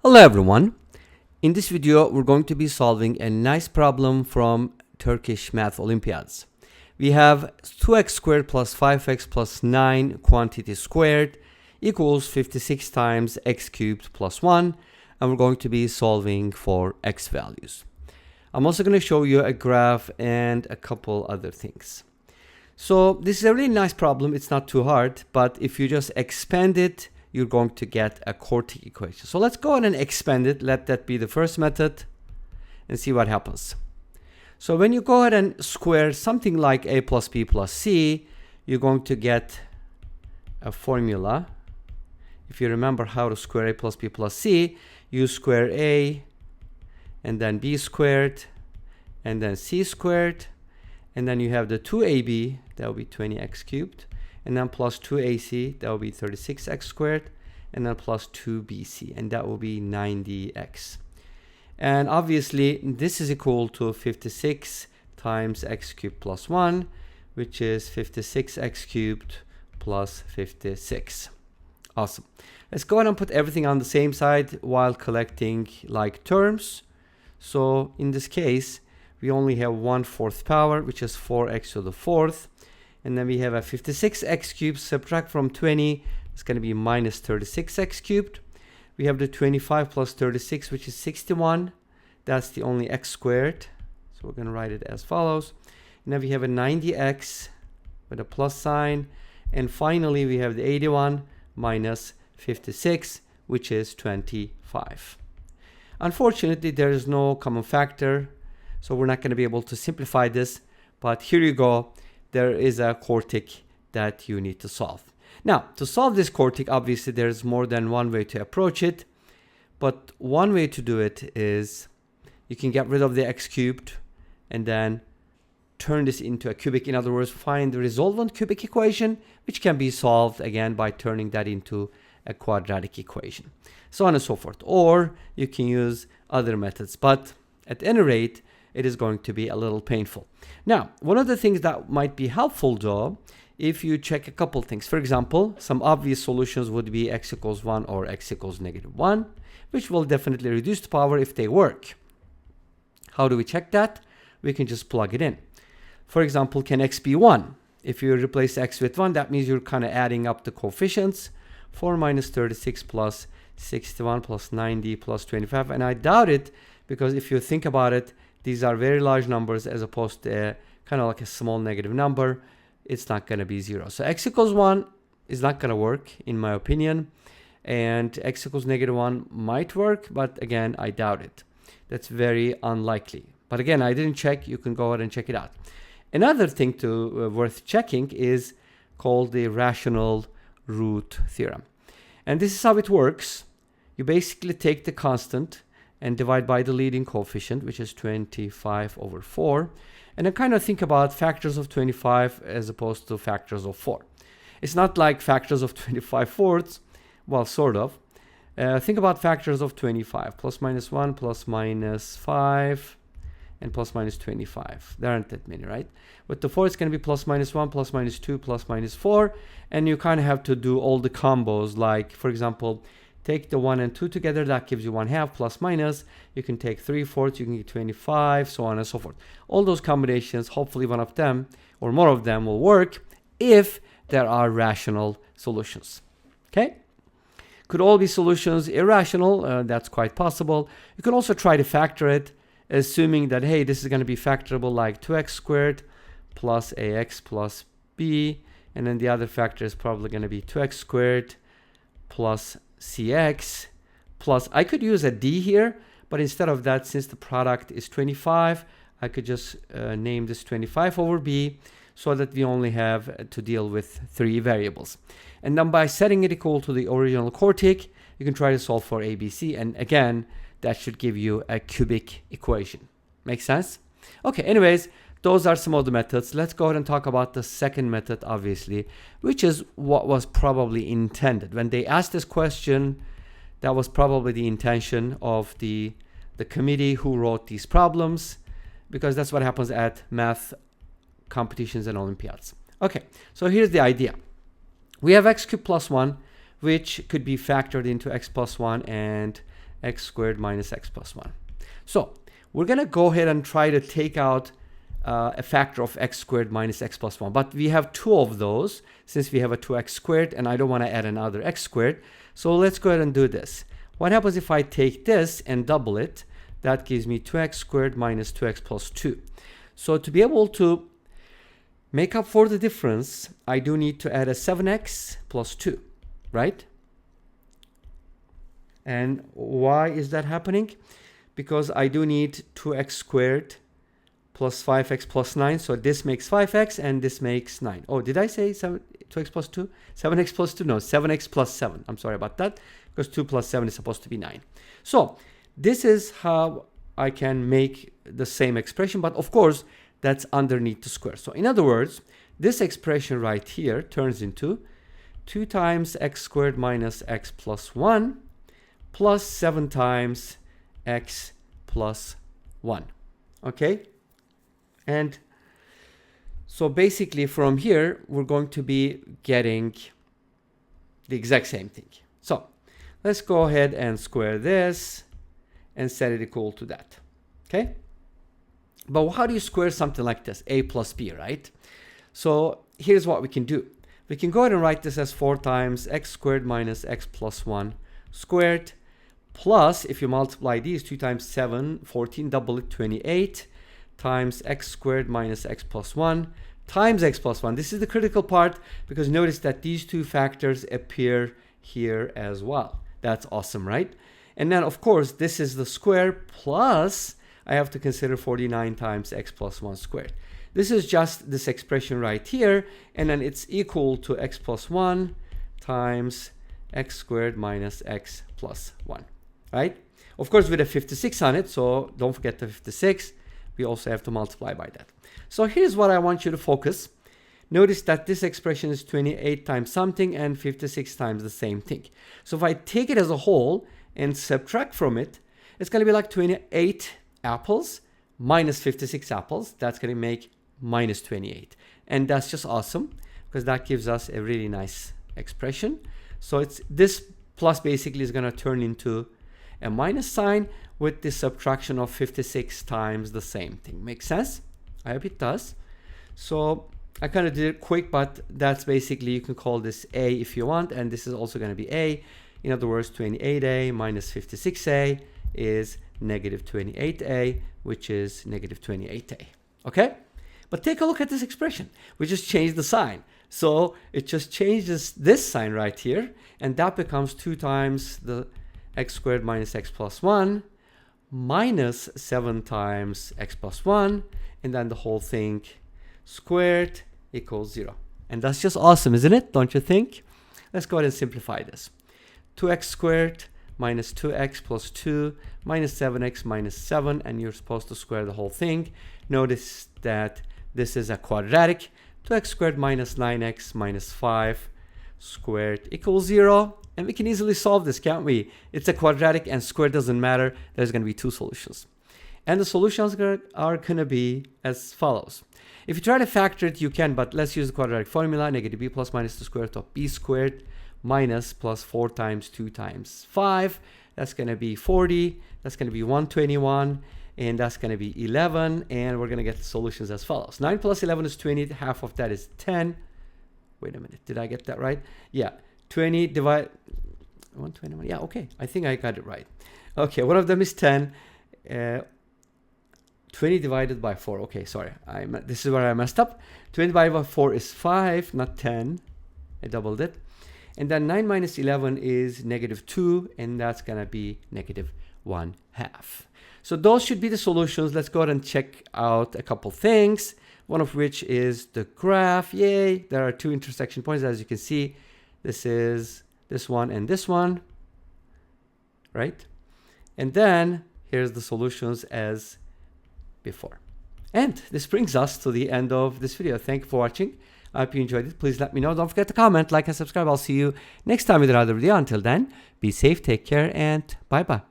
Hello everyone. In this video, we're going to be solving a nice problem from Turkish math Olympiads. We have 2x squared plus 5x plus 9 quantity squared equals 56 times x cubed plus 1, and we're going to be solving for x values. I'm also going to show you a graph and a couple other things. So this is a really nice problem. It's not too hard, but if you just expand it, you're going to get a quartic equation. So let's go ahead and expand it. Let that be the first method and see what happens. So when you go ahead and square something like a plus b plus c, you're going to get a formula. If you remember how to square a plus b plus c, you square a and then b squared and then c squared, and then you have the 2ab, that will be 20x cubed, and then plus 2ac, that will be 36x squared, and then plus 2bc, and that will be 90x. And obviously this is equal to 56 times x cubed plus 1, which is 56x cubed plus 56. Awesome. Let's go ahead and put everything on the same side while collecting like terms. So in this case, we only have 1/4 power, which is 4x to the 4th. And then we have a 56x cubed, subtract from 20, it's going to be minus 36x cubed. We have the 25 plus 36, which is 61. That's the only x squared. So we're going to write it as follows. And then we have a 90x with a plus sign. And finally, we have the 81 minus 56, which is 25. Unfortunately, there is no common factor, so we're not going to be able to simplify this. But here you go. There is a quartic that you need to solve. Now, to solve this quartic, obviously there's more than one way to approach it. But one way to do it is you can get rid of the x cubed and then turn this into a cubic. In other words, find the resultant cubic equation, which can be solved again by turning that into a quadratic equation, so on and so forth. Or you can use other methods, but at any rate, it is going to be a little painful. Now, one of the things that might be helpful though, if you check a couple things. For example, some obvious solutions would be x equals 1 or x equals -1, which will definitely reduce the power if they work. How do we check that? We can just plug it in. For example, can x be 1? If you replace x with 1, that means you're kind of adding up the coefficients. 4 minus 36 plus 61 plus 90 plus 25. And I doubt it, because if you think about it, these are very large numbers as opposed to a, kind of like a small negative number. It's not going to be 0. So x equals 1 is not going to work, in my opinion. And x equals -1 might work, but again, I doubt it. That's very unlikely. But again, I didn't check. You can go ahead and check it out. Another thing worth checking is called the rational root theorem. And this is how it works. You basically take the constant and divide by the leading coefficient, which is 25 over 4. And then kind of think about factors of 25 as opposed to factors of 4. It's not like factors of 25/4. Well, sort of. Think about factors of 25. Plus minus 1, plus minus 5, and plus minus 25. There aren't that many, right? With the 4, it's going to be plus minus 1, plus minus 2, plus minus 4. And you kind of have to do all the combos. Like, for example, take the 1 and 2 together, that gives you 1/2 plus minus. You can take 3/4, you can get 25, so on and so forth. All those combinations, hopefully one of them or more of them will work if there are rational solutions. Okay? Could all be solutions irrational? That's quite possible. You can also try to factor it, assuming that, hey, this is going to be factorable like 2x squared plus ax plus b, and then the other factor is probably going to be 2x squared plus cx plus, I could use a d here, but instead of that, since the product is 25, I could just name this 25 over b, so that we only have to deal with 3 variables. And then by setting it equal to the original quartic, you can try to solve for ABC, and again, that should give you a cubic equation. Make sense? Okay, anyways, those are some of the methods. Let's go ahead and talk about the second method, obviously, which is what was probably intended. When they asked this question, that was probably the intention of the committee who wrote these problems, because that's what happens at math competitions and Olympiads. Okay, so here's the idea. We have x cubed plus 1, which could be factored into x plus 1 and x squared minus x plus 1. So we're going to go ahead and try to take out a factor of x squared minus x plus 1. But we have two of those since we have a 2x squared, and I don't want to add another x squared. So let's go ahead and do this. What happens if I take this and double it? That gives me 2x squared minus 2x plus 2. So to be able to make up for the difference, I do need to add a 7x plus 2, right? And why is that happening? Because I do need 2x squared plus 5x plus 9. So this makes 5x and this makes 9. Oh, did I say 2x plus 2? 7x plus 2? No, 7x plus 7. I'm sorry about that, because 2 plus 7 is supposed to be 9. So this is how I can make the same expression, but of course, that's underneath the square. So in other words, this expression right here turns into 2 times x squared minus x plus 1 plus 7 times x plus 1. Okay? And so basically from here, we're going to be getting the exact same thing. So let's go ahead and square this and set it equal to that. Okay? But how do you square something like this? A plus b, right? So here's what we can do. We can go ahead and write this as 4 times x squared minus x plus 1 squared, plus, if you multiply these, 2 times 7, 14, double it, 28, times x squared minus x plus 1 times x plus 1. This is the critical part, because notice that these two factors appear here as well. That's awesome, right? And then, of course, this is the square, plus I have to consider 49 times x plus 1 squared. This is just this expression right here, and then it's equal to x plus 1 times x squared minus x plus 1, right? Of course, with a 56 on it, so don't forget the 56. We also have to multiply by that. So here's what I want you to focus. Notice that this expression is 28 times something and 56 times the same thing. So if I take it as a whole and subtract from it, it's going to be like 28 apples minus 56 apples. That's going to make minus 28. And that's just awesome, because that gives us a really nice expression. So it's this plus basically is going to turn into a minus sign with the subtraction of 56 times the same thing. Make sense? I hope it does. So I kind of did it quick, but that's basically, you can call this A if you want, and this is also going to be A. In other words, 28A minus 56A is negative 28A, which is negative 28A. Okay? But take a look at this expression. We just changed the sign. So it just changes this sign right here, and that becomes 2 times the x squared minus x plus 1 minus 7 times x plus 1, and then the whole thing squared equals 0. And that's just awesome, isn't it? Don't you think? Let's go ahead and simplify this. 2x squared minus 2x plus 2 minus 7x minus 7, and you're supposed to square the whole thing. Notice that this is a quadratic. 2x squared minus 9x minus 5 squared equals 0. And we can easily solve this, can't we? It's a quadratic and square doesn't matter. There's going to be two solutions. And the solutions are going to be as follows. If you try to factor it, you can, but let's use the quadratic formula. Negative b plus minus the square root of b squared minus plus 4 times 2 times 5. That's going to be 40. That's going to be 121. And that's going to be 11. And we're going to get the solutions as follows. 9 plus 11 is 20. Half of that is 10. Wait a minute. Did I get that right? Yeah. 20 divided 121. Yeah, okay. I think I got it right. Okay, one of them is 10. 20 divided by 4. Okay, sorry. This is where I messed up. 20 divided by 4 is 5, not 10. I doubled it. And then 9 minus 11 is negative 2, and that's going to be negative 1/2. So those should be the solutions. Let's go ahead and check out a couple things. One of which is the graph. Yay! There are two intersection points, as you can see. This is this one and this one, right? And then here's the solutions as before. And this brings us to the end of this video. Thank you for watching. I hope you enjoyed it. Please let me know. Don't forget to comment, like, and subscribe. I'll see you next time with another video. Until then, be safe, take care, and bye-bye.